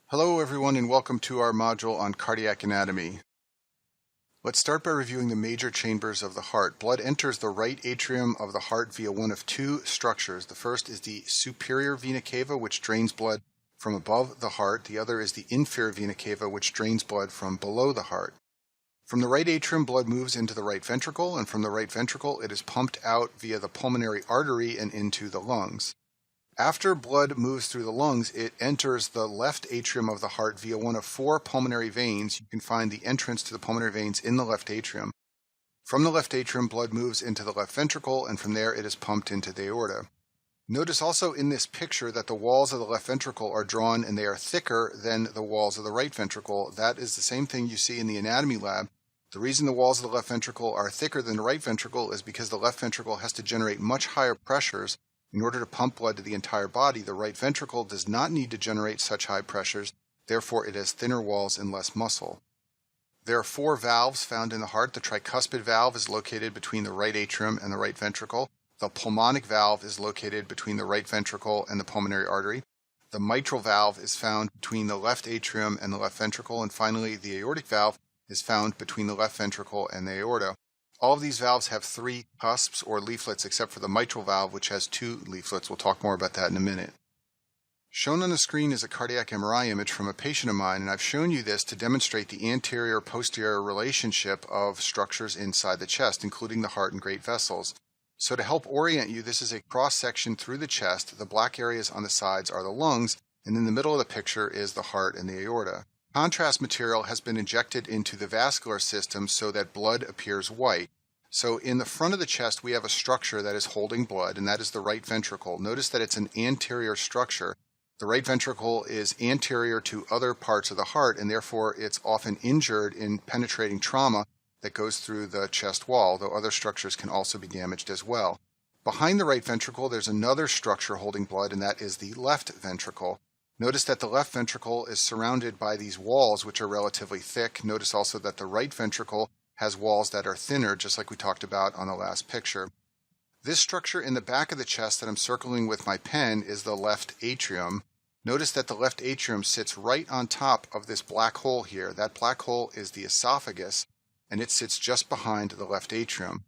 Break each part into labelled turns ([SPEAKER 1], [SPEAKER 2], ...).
[SPEAKER 1] Hello everyone and welcome to our module on cardiac anatomy. Let's start by reviewing the major chambers of the heart. Blood enters the right atrium of the heart via one of two structures. The first is the superior vena cava, which drains blood from above the heart. The other is the inferior vena cava, which drains blood from below the heart. From the right atrium, blood moves into the right ventricle, and from the right ventricle it is pumped out via the pulmonary artery and into the lungs. After blood moves through the lungs, it enters the left atrium of the heart via one of four pulmonary veins. You can find the entrance to the pulmonary veins in the left atrium. From the left atrium, blood moves into the left ventricle, and from there it is pumped into the aorta. Notice also in this picture that the walls of the left ventricle are drawn and they are thicker than the walls of the right ventricle. That is the same thing you see in the anatomy lab. The reason the walls of the left ventricle are thicker than the right ventricle is because the left ventricle has to generate much higher pressures in order to pump blood to the entire body. The right ventricle does not need to generate such high pressures, therefore it has thinner walls and less muscle. There are four valves found in the heart. The tricuspid valve is located between the right atrium and the right ventricle. The pulmonic valve is located between the right ventricle and the pulmonary artery. The mitral valve is found between the left atrium and the left ventricle. And finally, the aortic valve is found between the left ventricle and the aorta. All of these valves have three cusps or leaflets except for the mitral valve, which has two leaflets. We'll talk more about that in a minute. Shown on the screen is a cardiac MRI image from a patient of mine, and I've shown you this to demonstrate the anterior-posterior relationship of structures inside the chest, including the heart and great vessels. So to help orient you, this is a cross-section through the chest. The black areas on the sides are the lungs, and in the middle of the picture is the heart and the aorta. Contrast material has been injected into the vascular system so that blood appears white. So in the front of the chest, we have a structure that is holding blood, and that is the right ventricle. Notice that it's an anterior structure. The right ventricle is anterior to other parts of the heart, and therefore it's often injured in penetrating trauma that goes through the chest wall, though other structures can also be damaged as well. Behind the right ventricle, there's another structure holding blood, and that is the left ventricle. Notice that the left ventricle is surrounded by these walls, which are relatively thick. Notice also that the right ventricle has walls that are thinner, just like we talked about on the last picture. This structure in the back of the chest that I'm circling with my pen is the left atrium. Notice that the left atrium sits right on top of this black hole here. That black hole is the esophagus, and it sits just behind the left atrium.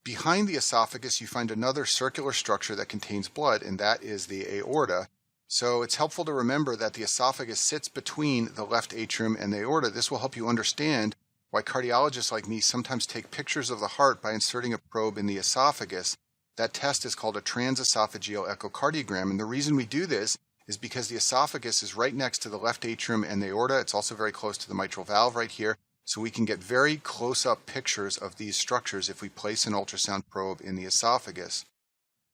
[SPEAKER 1] Behind the esophagus, you find another circular structure that contains blood, and that is the aorta. So it's helpful to remember that the esophagus sits between the left atrium and the aorta. This will help you understand why cardiologists like me sometimes take pictures of the heart by inserting a probe in the esophagus. That test is called a transesophageal echocardiogram, and the reason we do this is because the esophagus is right next to the left atrium and the aorta. It's also very close to the mitral valve right here, so we can get very close-up pictures of these structures if we place an ultrasound probe in the esophagus.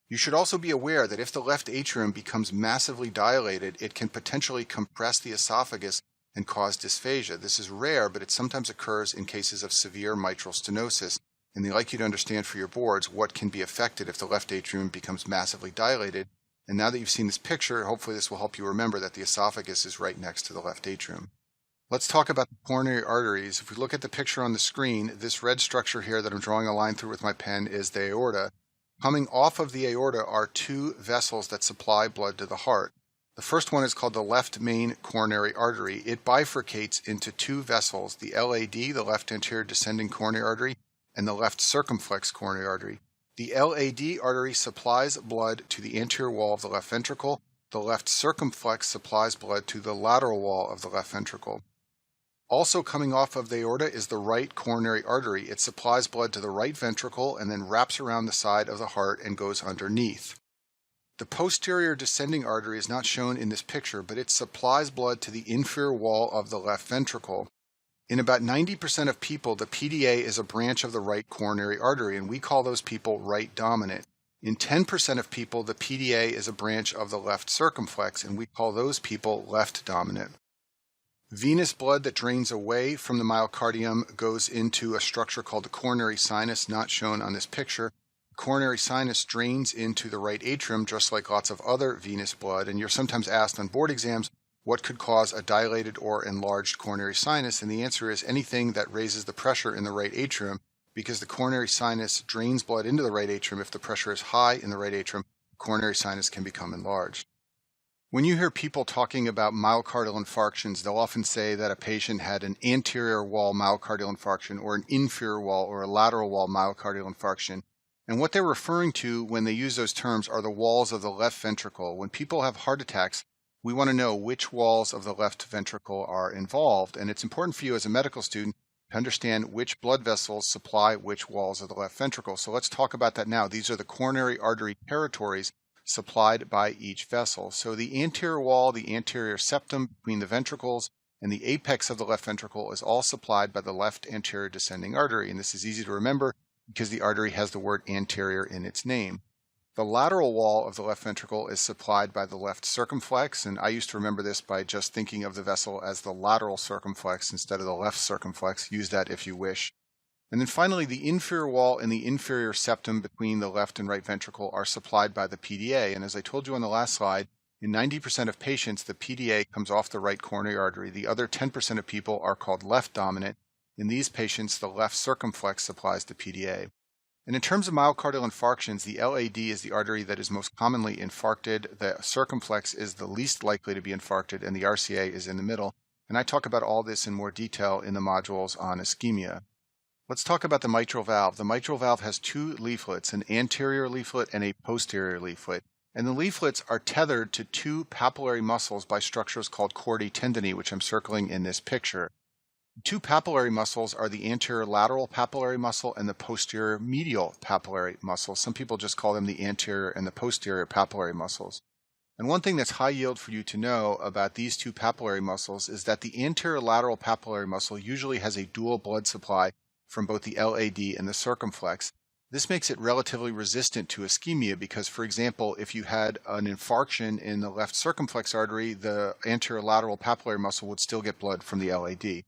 [SPEAKER 1] You should also be aware that if the left atrium becomes massively dilated, it can potentially compress the esophagus and cause dysphagia. This is rare, but it sometimes occurs in cases of severe mitral stenosis, and they'd like you to understand for your boards what can be affected if the left atrium becomes massively dilated. And now that you've seen this picture, hopefully this will help you remember that the esophagus is right next to the left atrium. Let's talk about the coronary arteries. If we look at the picture on the screen, this red structure here that I'm drawing a line through with my pen is the aorta. Coming off of the aorta are two vessels that supply blood to the heart. The first one is called the left main coronary artery. It bifurcates into two vessels, the LAD, the left anterior descending coronary artery, and the left circumflex coronary artery. The LAD artery supplies blood to the anterior wall of the left ventricle. The left circumflex supplies blood to the lateral wall of the left ventricle. Also coming off of the aorta is the right coronary artery. It supplies blood to the right ventricle and then wraps around the side of the heart and goes underneath. The posterior descending artery is not shown in this picture, but it supplies blood to the inferior wall of the left ventricle. In about 90% of people, the PDA is a branch of the right coronary artery, and we call those people right dominant. In 10% of people, the PDA is a branch of the left circumflex, and we call those people left dominant. Venous blood that drains away from the myocardium goes into a structure called the coronary sinus, not shown on this picture. The coronary sinus drains into the right atrium, just like lots of other venous blood, and you're sometimes asked on board exams what could cause a dilated or enlarged coronary sinus, and the answer is anything that raises the pressure in the right atrium, because the coronary sinus drains blood into the right atrium. If the pressure is high in the right atrium, the coronary sinus can become enlarged. When you hear people talking about myocardial infarctions, they'll often say that a patient had an anterior wall myocardial infarction or an inferior wall or a lateral wall myocardial infarction. And what they're referring to when they use those terms are the walls of the left ventricle. When people have heart attacks, we want to know which walls of the left ventricle are involved. And it's important for you as a medical student to understand which blood vessels supply which walls of the left ventricle. So let's talk about that now. These are the coronary artery territories supplied by each vessel. So the anterior wall, the anterior septum between the ventricles, and the apex of the left ventricle is all supplied by the left anterior descending artery. And this is easy to remember because the artery has the word anterior in its name. The lateral wall of the left ventricle is supplied by the left circumflex, and I used to remember this by just thinking of the vessel as the lateral circumflex instead of the left circumflex. Use that if you wish. And then finally, the inferior wall and the inferior septum between the left and right ventricle are supplied by the PDA. And as I told you on the last slide, in 90% of patients, the PDA comes off the right coronary artery. The other 10% of people are called left dominant. In these patients, the left circumflex supplies the PDA. And in terms of myocardial infarctions, the LAD is the artery that is most commonly infarcted. The circumflex is the least likely to be infarcted, and the RCA is in the middle. And I talk about all this in more detail in the modules on ischemia. Let's talk about the mitral valve. The mitral valve has two leaflets, an anterior leaflet and a posterior leaflet. And the leaflets are tethered to two papillary muscles by structures called chordae tendineae, which I'm circling in this picture. The two papillary muscles are the anterior lateral papillary muscle and the posterior medial papillary muscle. Some people just call them the anterior and the posterior papillary muscles. And one thing that's high yield for you to know about these two papillary muscles is that the anterior lateral papillary muscle usually has a dual blood supply from both the LAD and the circumflex. This makes it relatively resistant to ischemia because, for example, if you had an infarction in the left circumflex artery, the anterior lateral papillary muscle would still get blood from the LAD.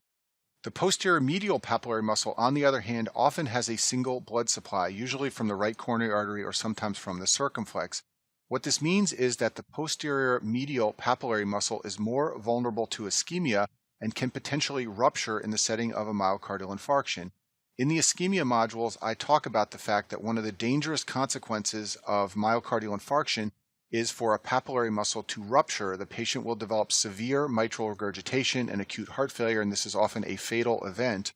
[SPEAKER 1] The posterior medial papillary muscle, on the other hand, often has a single blood supply, usually from the right coronary artery or sometimes from the circumflex. What this means is that the posterior medial papillary muscle is more vulnerable to ischemia and can potentially rupture in the setting of a myocardial infarction. In the ischemia modules, I talk about the fact that one of the dangerous consequences of myocardial infarction is for a papillary muscle to rupture. The patient will develop severe mitral regurgitation and acute heart failure, and this is often a fatal event.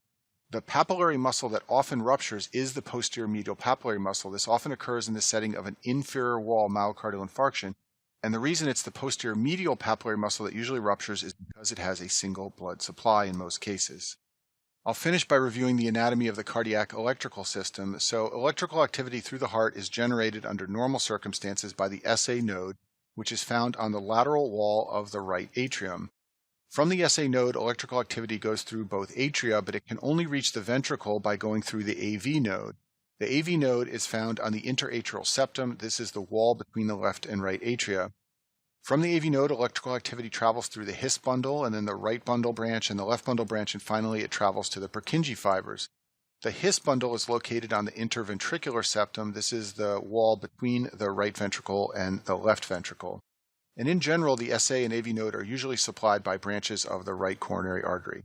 [SPEAKER 1] The papillary muscle that often ruptures is the posterior medial papillary muscle. This often occurs in the setting of an inferior wall myocardial infarction, and the reason it's the posterior medial papillary muscle that usually ruptures is because it has a single blood supply in most cases. I'll finish by reviewing the anatomy of the cardiac electrical system. So electrical activity through the heart is generated under normal circumstances by the SA node, which is found on the lateral wall of the right atrium. From the SA node, electrical activity goes through both atria, but it can only reach the ventricle by going through the AV node. The AV node is found on the interatrial septum. This is the wall between the left and right atria. From the AV node, electrical activity travels through the His bundle, and then the right bundle branch and the left bundle branch, and finally it travels to the Purkinje fibers. The His bundle is located on the interventricular septum. This is the wall between the right ventricle and the left ventricle. And in general, the SA and AV node are usually supplied by branches of the right coronary artery.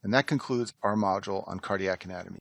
[SPEAKER 1] And that concludes our module on cardiac anatomy.